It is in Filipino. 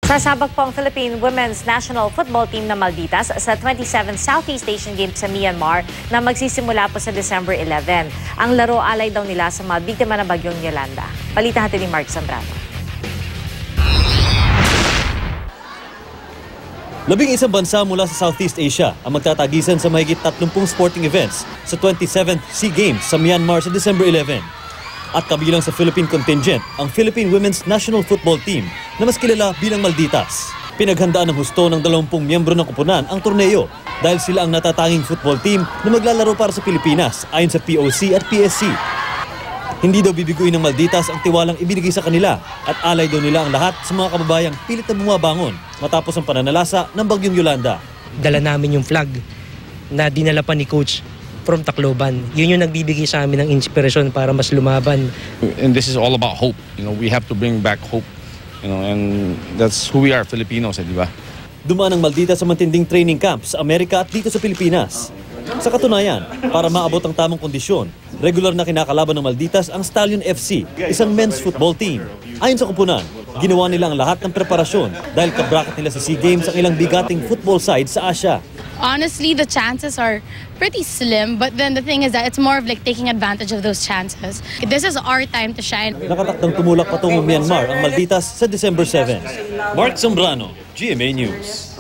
Sasabak po ang Philippine Women's National Football Team na Malditas sa 27th Southeast Asian Games sa Myanmar na magsisimula po sa December 11. Ang laro alay daw nila sa mga biktima ng bagyong Yolanda. Balita natin ni Mark Zambrano. 11 bansa mula sa Southeast Asia ang magtatagisan sa mahigit 30 sporting events sa 27th SEA Games sa Myanmar sa December 11. At kabilang sa Philippine contingent ang Philippine Women's National Football Team na mas kilala bilang Malditas. Pinaghandaan ng husto ng 20 miyembro ng koponan ang torneo dahil sila ang natatanging football team na maglalaro para sa Pilipinas ayon sa POC at PSC. Hindi daw bibiguin ng Malditas ang tiwalang ibinigay sa kanila at alay daw nila ang lahat sa mga kababayang pilit na bumabangon matapos ang pananalasa ng bagyong Yolanda. Dala namin yung flag na dinala pa ni Coach from Tacloban. Yun yung nagbibigay sa amin ng inspirasyon para mas lumaban. And this is all about hope. We have to bring back hope. And that's who we are, Filipinos, di ba? Dumaan ang Malditas sa matinding training camp sa Amerika at dito sa Pilipinas. Sa katunayan, para maabot ang tamang kondisyon, regular na kinakalaban ng Malditas ang Stallion FC, isang men's football team. Ayon sa koponan, ginawa nila ang lahat ng preparasyon dahil kabrakat nila sa SEA Games ang ilang bigating football side sa Asia. Honestly, the chances are pretty slim, but then the thing is that it's more of like taking advantage of those chances. This is our time to shine. Nakatakdang tumulak patungong Myanmar ang Malditas sa December 7. Mark Zambrano, GMA News.